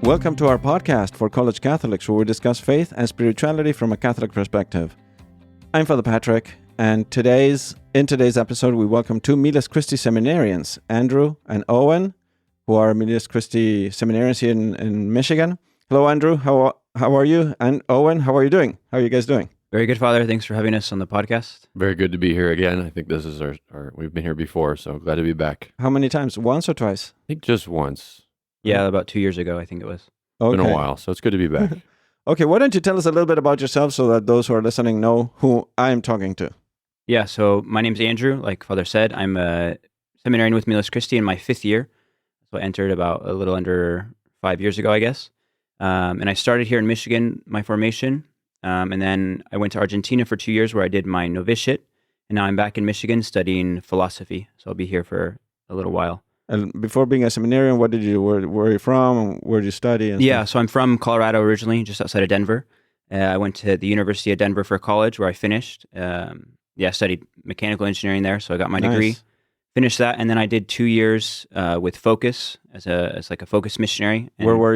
Welcome to our podcast for college Catholics, where we discuss faith and spirituality from a Catholic perspective. I'm Father Patrick, and in today's episode, we welcome two Miles Christi Seminarians, Andrew and Owen, who are Miles Christi Seminarians here in Michigan. Hello, Andrew. How are you? And Owen, how are you doing? How are you guys doing? Very good, Father. Thanks for having us on the podcast. Very good to be here again. I think this is our we've been here before, so glad to be back. How many times? Once or twice? I think just once. Yeah, about 2 years ago, I think it was. Okay. It's been a while, so it's good to be back. Okay, why don't you tell us a little bit about yourself so that those who are listening know who I am talking to? Yeah, so my name's Andrew. Like Father said, I'm a seminarian with Miles Christi in my 5th year. So I entered about a little under 5 years ago, I guess. And I started here in Michigan, my formation. And then I went to Argentina for 2 years where I did my novitiate. And now I'm back in Michigan studying philosophy. So I'll be here for a little while. And before being a seminarian, what did you? Where are you from? Where did you study? And stuff? So I'm from Colorado originally, just outside of Denver. I went to the University of Denver for college, where I finished. I studied mechanical engineering there, so I got my degree. Finished that, and then I did 2 years with Focus as like a Focus missionary. And where were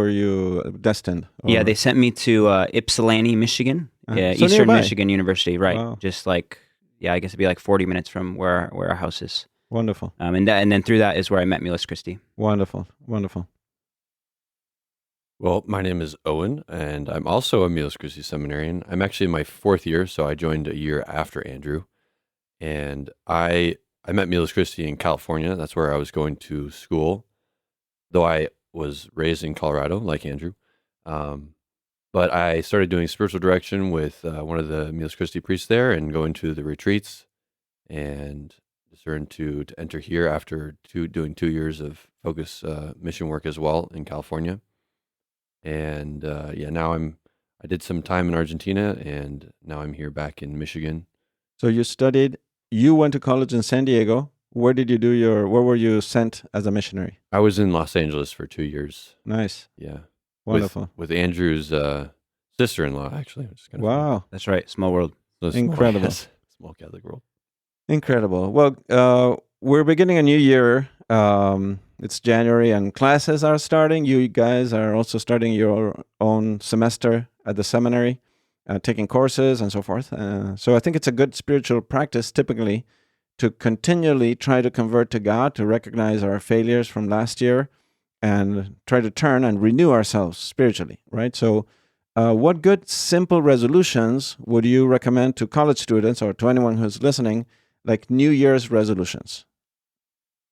you destined? Or? Yeah, they sent me to Ypsilanti, Michigan, so Eastern nearby. Michigan University, right? Wow. Just like I guess it'd be like 40 minutes from where our house is. Wonderful. And then through that is where I met Miles Christi. Wonderful. Well, my name is Owen, and I'm also a Miles Christi Seminarian. I'm actually in my 4th year, so I joined a year after Andrew. And I met Miles Christi in California. That's where I was going to school, though I was raised in Colorado, like Andrew. But I started doing spiritual direction with one of the Miles Christi priests there and going to the retreats, and discerned to enter here after doing 2 years of Focus mission work as well in California. And now I did some time in Argentina, and now I'm here back in Michigan. So you went to college in San Diego. Where were you sent as a missionary? I was in Los Angeles for 2 years. Nice. Yeah. Wonderful. With Andrew's sister-in-law, actually. Which is kind of wow. fun. That's right. Small world. So Incredible. Small Catholic world. Incredible. Well, we're beginning a new year. It's January and classes are starting. You guys are also starting your own semester at the seminary, taking courses and so forth. So I think it's a good spiritual practice typically to continually try to convert to God, to recognize our failures from last year and try to turn and renew ourselves spiritually, right? So what good simple resolutions would you recommend to college students or to anyone who's listening, like New Year's resolutions?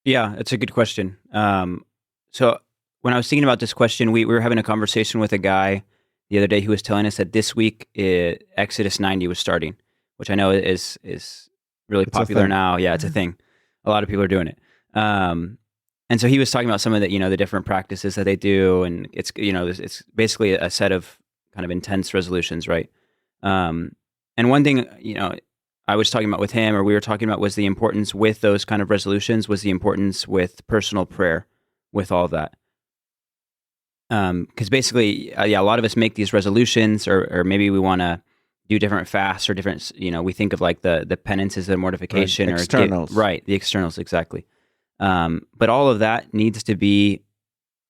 Yeah, it's a good question. So when I was thinking about this question, we were having a conversation with a guy the other day who was telling us that this week Exodus 90 was starting, which I know is really popular now. Yeah, it's a thing. A lot of people are doing it. And so he was talking about some of the, the different practices that they do, and it's basically a set of kind of intense resolutions, right? And one thing, I was talking about with him, or we were talking about, was the importance with those kind of resolutions, was the importance with personal prayer, with all of that. Because basically, a lot of us make these resolutions, or maybe we want to do different fasts or different, we think of like the penances, the mortification, right. Externals. The externals, exactly. But all of that needs to be,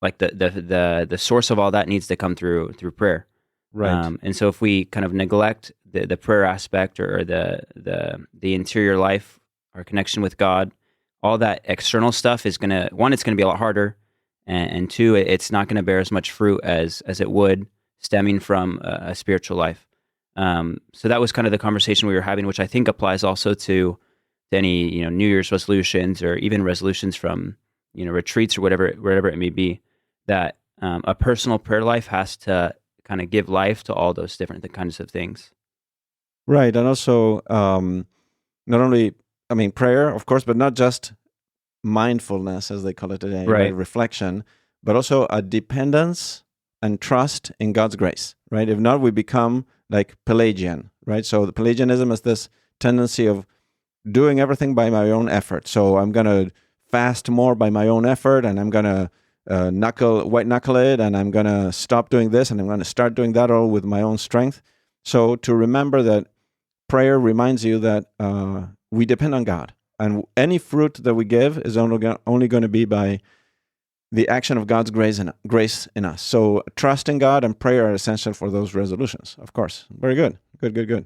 like the source of all that needs to come through prayer. Right. And so if we kind of neglect the prayer aspect, or the interior life, our connection with God, all that external stuff is it's going to be a lot harder, and two, it's not going to bear as much fruit as it would stemming from a spiritual life. So that was kind of the conversation we were having, which I think applies also to any New Year's resolutions, or even resolutions from retreats or whatever it may be. That a personal prayer life has to kind of give life to all those different kinds of things. Right, and also not only, prayer, of course, but not just mindfulness, as they call it today, right? Reflection, but also a dependence and trust in God's grace, right? If not, we become like Pelagian, right? So the Pelagianism is this tendency of doing everything by my own effort. So I'm going to fast more by my own effort, and I'm going to white knuckle it, and I'm going to stop doing this, and I'm going to start doing that all with my own strength. So to remember that prayer reminds you that we depend on God, and any fruit that we give is only going to be by the action of God's grace in us. So trust in God and prayer are essential for those resolutions, of course. Very good. Good.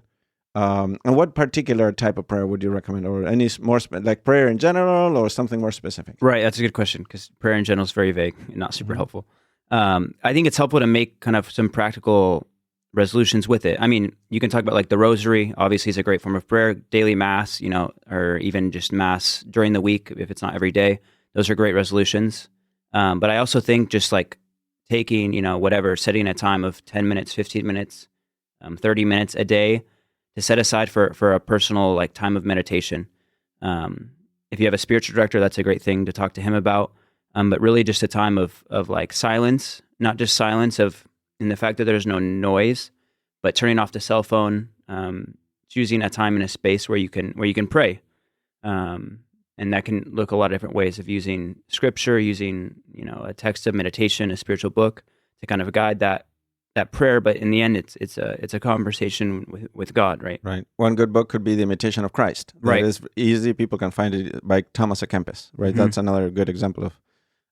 And what particular type of prayer would you recommend, or any more like prayer in general, or something more specific? Right, that's a good question, because prayer in general is very vague and not super helpful. I think it's helpful to make kind of some practical resolutions with it. I mean, you can talk about like the rosary, obviously is a great form of prayer, daily mass, or even just mass during the week, if it's not every day. Those are great resolutions. But I also think just like taking, setting a time of 10 minutes, 15 minutes, 30 minutes a day to set aside for a personal like time of meditation. If you have a spiritual director, that's a great thing to talk to him about. But really just a time of like silence, not just silence in the fact that there's no noise, but turning off the cell phone, choosing a time and a space where you can pray. And that can look a lot of different ways of using scripture, using, a text of meditation, a spiritual book to kind of guide that prayer. But in the end, it's a conversation with God, right? Right. One good book could be The Imitation of Christ. That Right. is easy. People can find it by Thomas A. Kempis, right? Mm-hmm. That's another good example of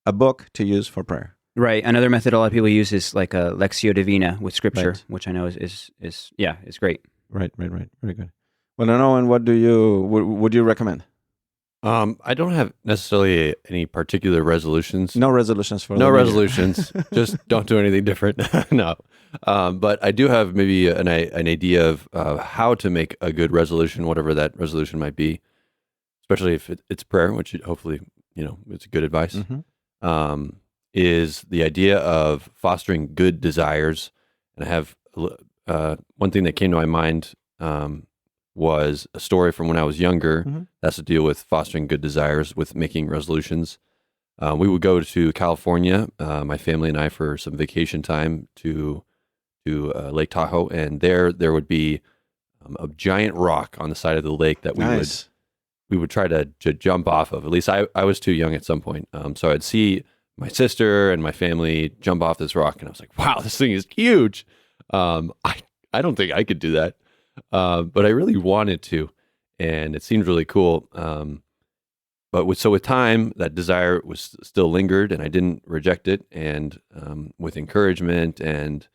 a book to use for prayer. Right. Another method a lot of people use is like a Lectio Divina with scripture, Right. which I know is great. Right. Very good. Well, then, Owen, what would you recommend? I don't have necessarily any particular resolutions. No resolutions for No the new year. resolutions. Just don't do anything different. No. But I do have maybe an idea of how to make a good resolution, whatever that resolution might be, especially if it's prayer, which hopefully, it's good advice, is the idea of fostering good desires. And I have one thing that came to my mind was a story from when I was younger. Mm-hmm. That's to deal with fostering good desires, with making resolutions. We would go to California, my family and I, for some vacation time to Lake Tahoe, and there would be a giant rock on the side of the lake that we would try to jump off of. At least I was too young at some point, so I'd see my sister and my family jump off this rock, and I was like, "Wow, this thing is huge." I don't think I could do that. But I really wanted to, and it seemed really cool. But with time, that desire was still lingered, and I didn't reject it. And with encouragement and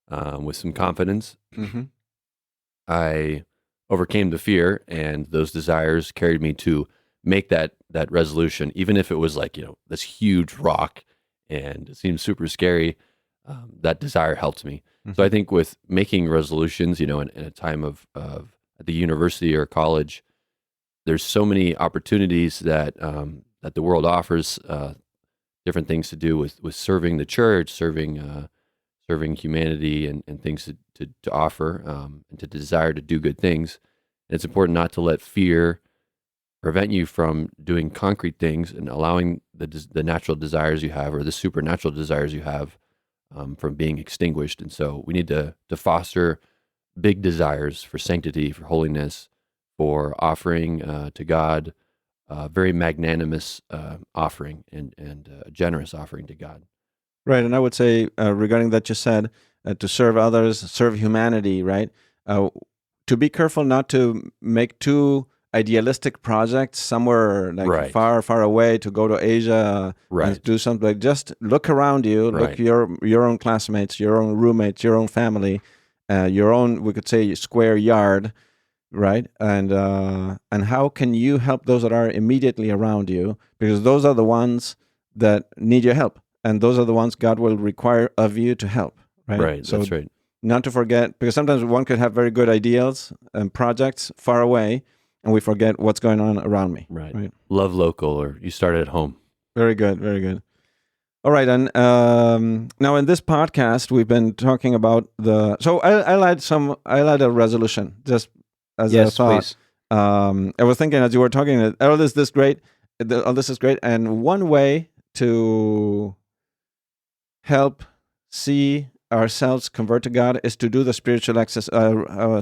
with some confidence, Mm-hmm. I overcame the fear, and those desires carried me to make that resolution, even if it was like this huge rock, and it seemed super scary. That desire helped me. So I think with making resolutions, in a time of at the university or college, there's so many opportunities that the world offers, different things to do with serving the church, serving humanity, and things to offer, and to desire to do good things. And it's important not to let fear prevent you from doing concrete things and allowing the natural desires you have, or the supernatural desires you have, from being extinguished. And so we need to foster big desires for sanctity, for holiness, for offering to God a very magnanimous offering and a generous offering to God. Right, and I would say regarding that you said to serve others, serve humanity, right? To be careful not to make too idealistic projects somewhere like Right. far away, to go to Asia Right. and do something. Like, just look around you, look Right. your own classmates, your own roommates, your own family, your own, we could say, square yard, right? And how can you help those that are immediately around you? Because those are the ones that need your help, and those are the ones God will require of you to help, right? Right. So That's right. not to forget, because sometimes one could have very good ideas and projects far away, and we forget what's going on around me. Right. Love local, or you start at home. Very good, very good. All right, and now in this podcast, we've been talking about So I'll add a resolution just as a thought. Please. I was thinking as you were talking that this is great, this is great, and one way to help see ourselves convert to God is to do the spiritual access,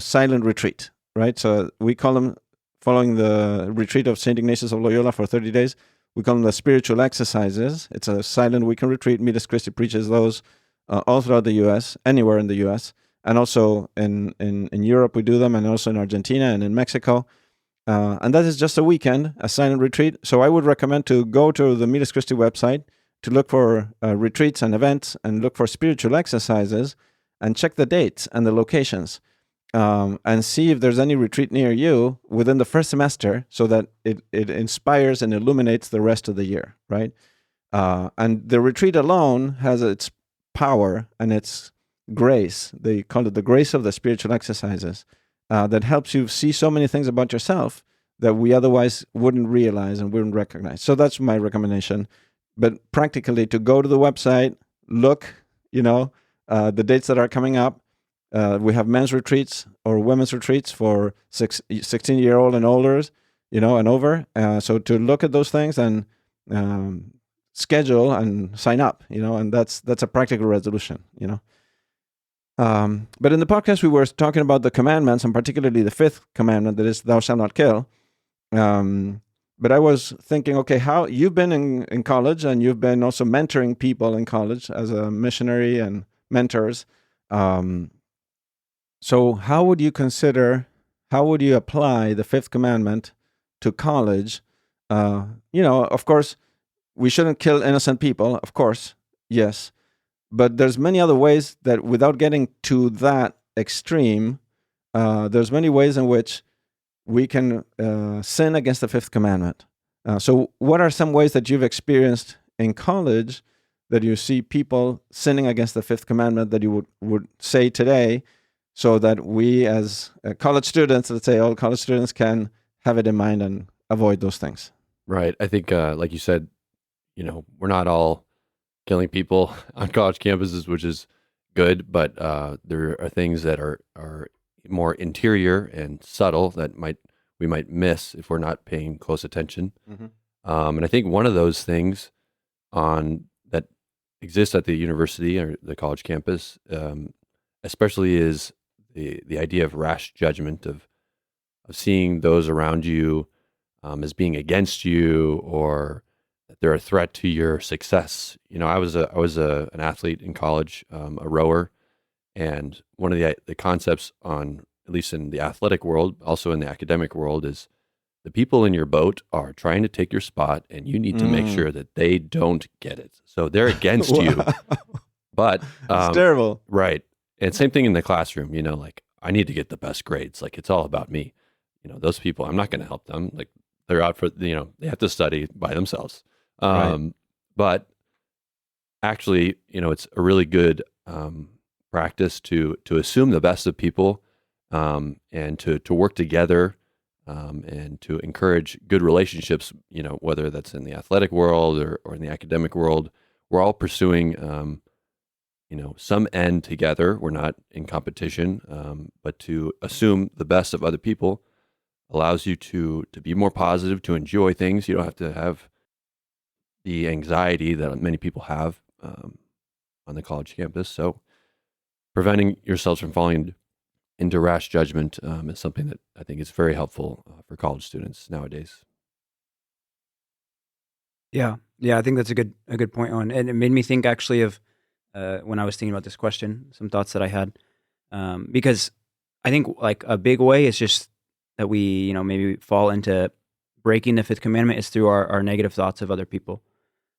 silent retreat, right? So we call them, following the retreat of St. Ignatius of Loyola for 30 days, we call them the spiritual exercises. It's a silent weekend retreat. Miles Christi preaches those all throughout the U.S., anywhere in the U.S., and also in Europe we do them, and also in Argentina and in Mexico. And that is just a weekend, a silent retreat. So I would recommend to go to the Miles Christi website, to look for retreats and events and look for spiritual exercises and check the dates and the locations and see if there's any retreat near you within the first semester so that it inspires and illuminates the rest of the year, right? And the retreat alone has its power and its grace. They call it the grace of the spiritual exercises that helps you see so many things about yourself that we otherwise wouldn't realize and wouldn't recognize. So that's my recommendation. But practically to go to the website, look, the dates that are coming up. We have men's retreats or women's retreats for 16-year-old and older, and over. So to look at those things and schedule and sign up, and that's a practical resolution, But in the podcast, we were talking about the commandments, and particularly the fifth commandment, that is, thou shalt not kill. But I was thinking, okay, how you've been in college and you've been also mentoring people in college as a missionary and mentors. So how would you apply the fifth commandment to college? Of course, we shouldn't kill innocent people, of course, yes. But there's many other ways that without getting to that extreme, there's many ways in which we can sin against the fifth commandment. So what are some ways that you've experienced in college that you see people sinning against the fifth commandment that you would say today, so that we as college students, let's say all college students, can have it in mind and avoid those things? Right. I think, like you said, we're not all killing people on college campuses, which is good, but there are things that are more interior and subtle that we might miss if we're not paying close attention. Mm-hmm. And I think one of those things that exists at the university or the college campus, especially, is the idea of rash judgment, of seeing those around you as being against you, or that they're a threat to your success. I was an athlete in college, a rower, and one of the concepts at least in the athletic world, also in the academic world, is the people in your boat are trying to take your spot, and you need to make sure that they don't get it. So they're against you. But it's terrible, right? And same thing in the classroom. Like, I need to get the best grades. Like, it's all about me. Those people, I'm not going to help them. Like, they're out for they have to study by themselves. Right. But actually, it's a really good practice to assume the best of people, and to work together, and to encourage good relationships. Whether that's in the athletic world or in the academic world, we're all pursuing some end together. We're not in competition, but to assume the best of other people allows you to be more positive, to enjoy things. You don't have to have the anxiety that many people have on the college campus. So preventing yourselves from falling into rash judgment is something that I think is very helpful for college students nowadays. Yeah, I think that's a good point, Owen. And it made me think actually of when I was thinking about this question, some thoughts that I had, because I think like a big way is just that we maybe fall into breaking the fifth commandment is through our negative thoughts of other people.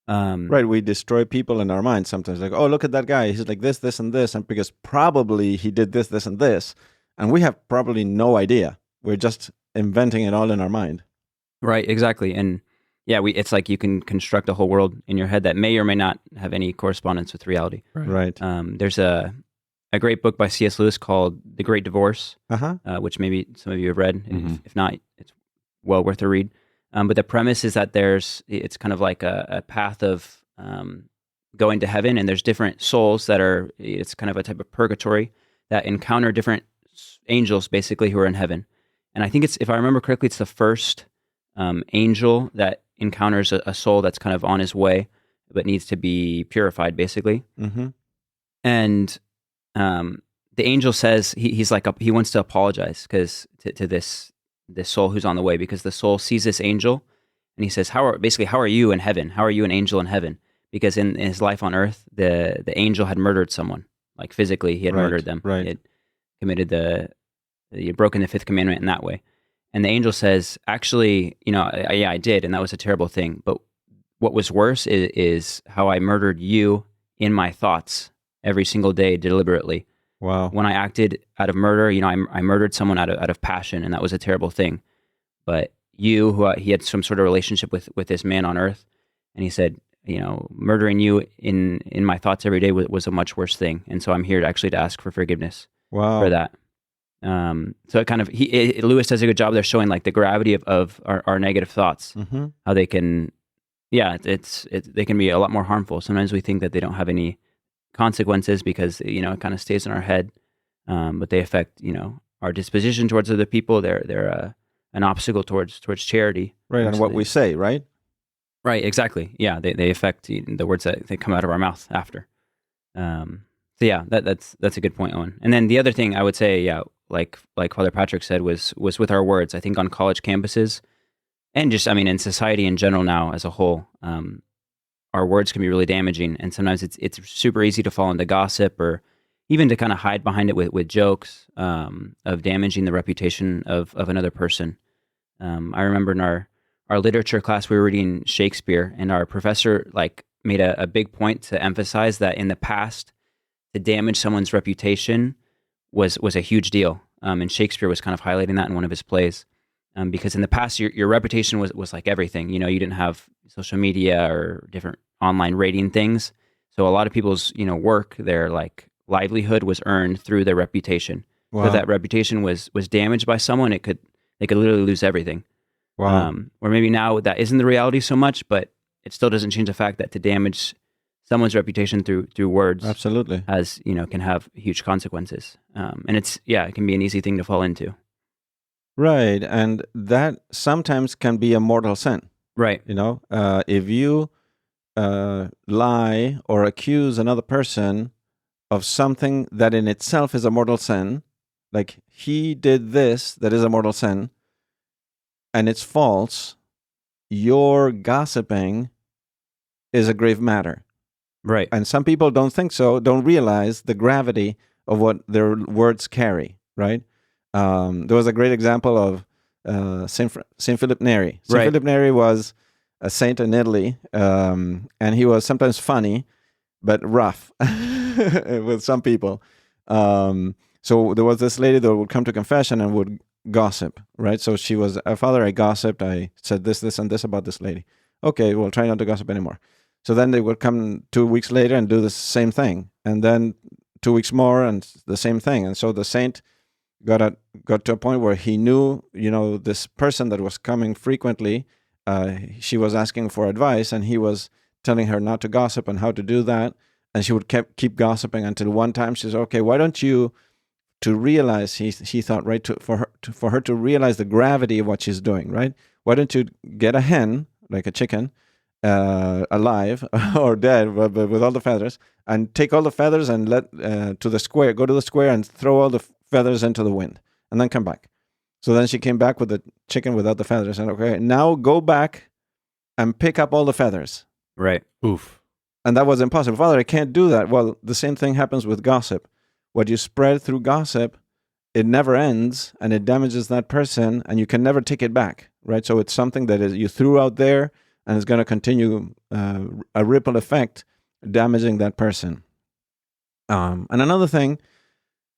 Right, we destroy people in our minds sometimes. Like, oh, look at that guy. He's like this, and this. And because probably he did this, and this. And we have probably no idea. We're just inventing it all in our mind. Right, exactly. And yeah, it's like you can construct a whole world in your head that may or may not have any correspondence with reality. Right. There's a great book by C.S. Lewis called The Great Divorce, which maybe some of you have read. Mm-hmm. If not, it's well worth a read. But the premise is that it's kind of like a path of going to heaven, and there's different souls it's kind of a type of purgatory that encounter different angels, basically, who are in heaven. And I think if I remember correctly, it's the first angel that encounters a soul that's kind of on his way, but needs to be purified, basically. Mm-hmm. And the angel says he's like he wants to apologize to this soul who's on the way, because the soul sees this angel and he says, how are you in heaven? How are you an angel in heaven? Because in his life on earth, the angel had murdered someone, like physically he had murdered them. Right. He had committed he had broken the fifth commandment in that way. And the angel says, actually, I did, and that was a terrible thing. But what was worse is how I murdered you in my thoughts every single day deliberately. Wow. When I acted out of murder, I murdered someone out of passion, and that was a terrible thing. But you, who he had some sort of relationship with this man on earth, and he said, murdering you in my thoughts every day was a much worse thing. And so I'm here to ask for forgiveness Wow. for that. So it kind of Lewis does a good job there showing like the gravity of our negative thoughts, Mm-hmm. how they can, they can be a lot more harmful. Sometimes we think that they don't have any consequences because it kind of stays in our head, but they affect our disposition towards other people. They're an obstacle towards charity, Right, and what we say, right? right, exactly. Yeah, they affect the words that they come out of our mouth after. So yeah, that's a good point, Owen. And then the other thing I would say, like Father Patrick said, was with our words. I think on college campuses, and just in society in general now as a whole, our words can be really damaging, and sometimes it's super easy to fall into gossip or even to kind of hide behind it with jokes of damaging the reputation of another person. I remember in our literature class we were reading Shakespeare, and our professor made a big point to emphasize that in the past, to damage someone's reputation was a huge deal. And Shakespeare was kind of highlighting that in one of his plays. Because in the past, your reputation was like everything. You didn't have social media or different online rating things. So a lot of people's, work, their livelihood was earned through their reputation. Wow. So if that reputation was damaged by someone, they could literally lose everything. Wow. Or maybe now that isn't the reality so much, but it still doesn't change the fact that to damage someone's reputation through words, Absolutely. can have huge consequences. And it can be an easy thing to fall into. Right, and that sometimes can be a mortal sin. Right. If you lie or accuse another person of something that in itself is a mortal sin, like he did this, that is a mortal sin, and it's false, your gossiping is a grave matter. Right. And some people don't think so, don't realize the gravity of what their words carry, right? There was a great example of Saint Philip Neri. Saint Right. Philip Neri was a saint in Italy, and he was sometimes funny, but rough with some people. So there was this lady that would come to confession and would gossip, right? So she was, Father, I gossiped. I said this, and this about this lady. Okay, well, try not to gossip anymore. So then they would come 2 weeks later and do the same thing. And then 2 weeks more and the same thing. And so the saint got to a point where he knew, this person that was coming frequently, she was asking for advice, and he was telling her not to gossip and how to do that. And she would keep gossiping until one time she said, okay, why don't you, to realize, he thought, right, for her to realize the gravity of what she's doing, right? Why don't you get a hen, like a chicken, alive or dead, but with all the feathers, and take all the feathers and go to the square and throw all the feathers into the wind, and then come back. So then she came back with the chicken without the feathers, and okay, now go back and pick up all the feathers. Right. Oof. And that was impossible. Father, I can't do that. Well, the same thing happens with gossip. What you spread through gossip, it never ends, and it damages that person, and you can never take it back, right? So it's something that you threw out there, and it's going to continue a ripple effect, damaging that person. And another thing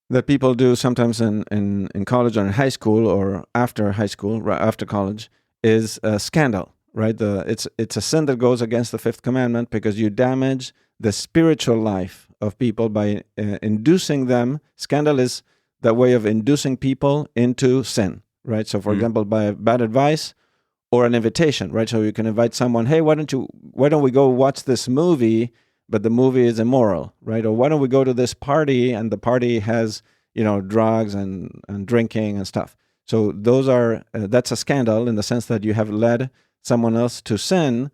that people do sometimes in college or in high school or after high school, after college, is scandal, right? It's a sin that goes against the Fifth Commandment because you damage the spiritual life of people by inducing them. Scandal is that way of inducing people into sin, right? So, for example, by bad advice or an invitation, right? So you can invite someone, hey, why don't we go watch this movie, but the movie is immoral, right? Or why don't we go to this party and the party has, drugs and drinking and stuff. So that's a scandal in the sense that you have led someone else to sin,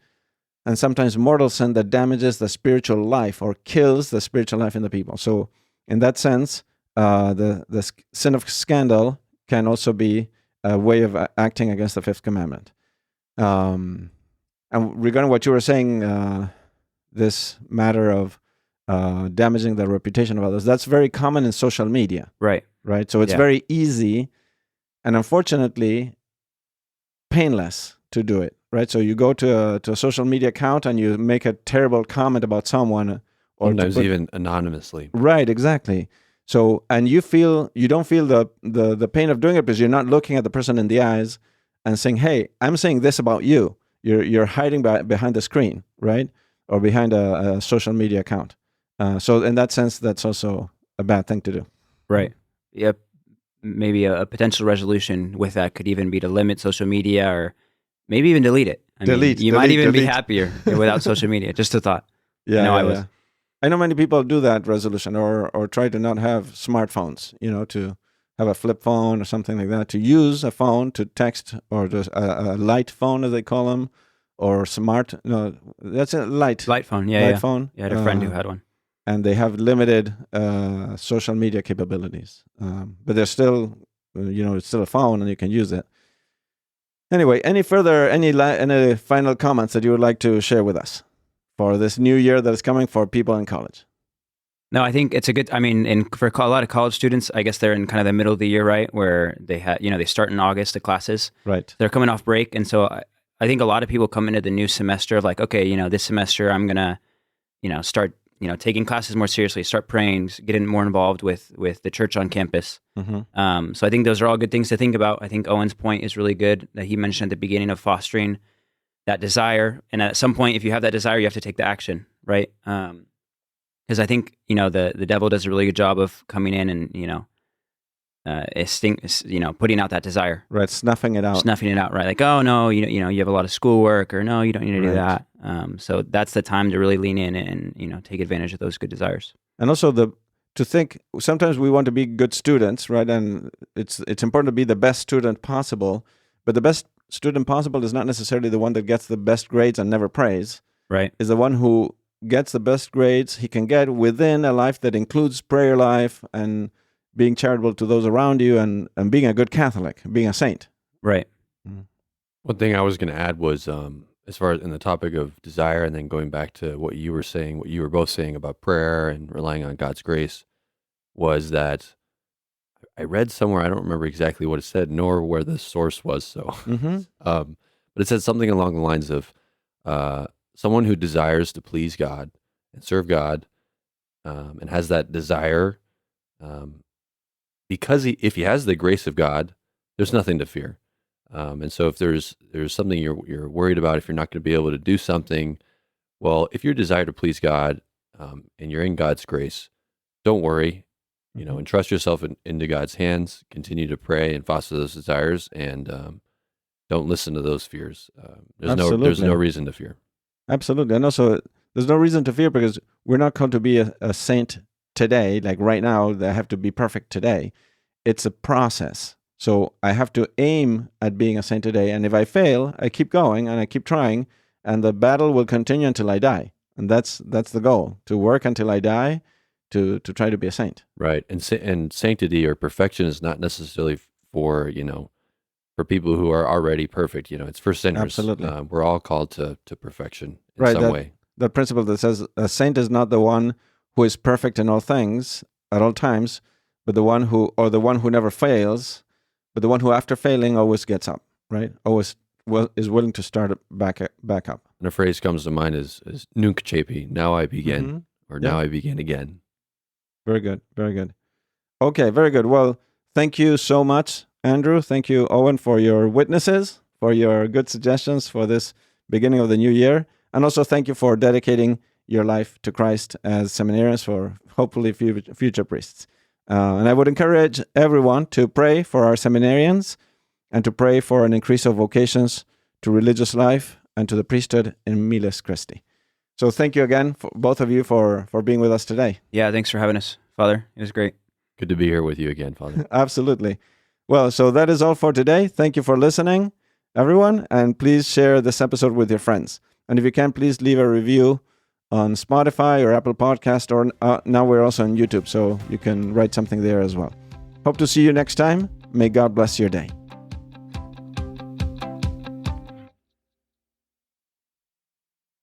and sometimes mortal sin that damages the spiritual life or kills the spiritual life in the people. So in that sense, the sin of scandal can also be a way of acting against the Fifth Commandment. And regarding what you were saying, this matter of damaging the reputation of others, that's very common in social media. Right. Right? So it's very easy and unfortunately painless to do it, right? So you go to a social media account and you make a terrible comment about someone, or sometimes even anonymously. Right, exactly. So, and you don't feel the pain of doing it because you're not looking at the person in the eyes and saying, "Hey, I'm saying this about you." You're hiding behind the screen, right, or behind a social media account. So, in that sense, that's also a bad thing to do. Right. Yep. Maybe a potential resolution with that could even be to limit social media, or maybe even delete it. You might even be happier without social media. Just a thought. Yeah, I know many people do that resolution, or try to not have smartphones, to have a flip phone or something like that, to use a phone to text, or just a light phone, as they call them, or that's a light phone. Phone. Yeah, I had a friend who had one. And they have limited social media capabilities, but they're still, it's still a phone and you can use it. Anyway, any final comments that you would like to share with us for this new year that is coming for people in college? No, I think it's a good, for a lot of college students, I guess they're in kind of the middle of the year, right? Where they start in August, the classes. Right. They're coming off break. And so I think a lot of people come into the new semester like, okay, this semester I'm going to, start, taking classes more seriously, start praying, getting more involved with the church on campus. Mm-hmm. So I think those are all good things to think about. I think Owen's point is really good that he mentioned at the beginning of fostering that desire. And at some point, if you have that desire, you have to take the action, right? Because I think, the devil does a really good job of coming in and, putting out that desire. Right, snuffing it out, right? Like, oh, no, you have a lot of schoolwork, or no, you don't need to do that. So that's the time to really lean in and, take advantage of those good desires. And also to think, sometimes we want to be good students, right? And it's important to be the best student possible, but the best student possible is not necessarily the one that gets the best grades and never prays. Right. Is the one who gets the best grades he can get within a life that includes prayer life and being charitable to those around you, and being a good Catholic, being a saint. Right. Mm. One thing I was going to add was, as far as in the topic of desire, and then going back to what you were both saying about prayer and relying on God's grace, was that I read somewhere, I don't remember exactly what it said, nor where the source was. So, Mm-hmm. but it said something along the lines of someone who desires to please God and serve God, and has that desire, because if he has the grace of God, there's nothing to fear. And so if there's something you're worried about, if you're not going to be able to do something, well, if your desire to please God, and you're in God's grace, don't worry, entrust yourself into God's hands, continue to pray and foster those desires, and don't listen to those fears. There's no reason to fear. Absolutely. And also, there's no reason to fear, because we're not called to be a saint today, like right now, they have to be perfect today. It's a process. So I have to aim at being a saint today. And if I fail, I keep going and I keep trying, and the battle will continue until I die. And that's the goal, to work until I die, to try to be a saint. Right. And sanctity or perfection is not necessarily for people who are already perfect. It's for sinners. Absolutely. We're all called to perfection in some way. The principle that says a saint is not the one who is perfect in all things at all times, but the one who never fails, but the one who after failing always gets up, right? Always is willing to start back up. And a phrase comes to mind is nunc cepi, now I begin, Mm-hmm. or now I begin again. Very good, very good. Okay, very good. Well, thank you so much, Andrew. Thank you, Owen, for your witnesses, for your good suggestions for this beginning of the new year. And also thank you for dedicating your life to Christ as seminarians, for hopefully future priests. And I would encourage everyone to pray for our seminarians and to pray for an increase of vocations to religious life and to the priesthood in Miles Christi. So thank you again, for both of you, for being with us today. Yeah, thanks for having us, Father. It was great. Good to be here with you again, Father. Absolutely. Well, so that is all for today. Thank you for listening, everyone, and please share this episode with your friends. And if you can, please leave a review on Spotify or Apple Podcast, or now we're also on YouTube, so you can write something there as well. Hope to see you next time. May God bless your day.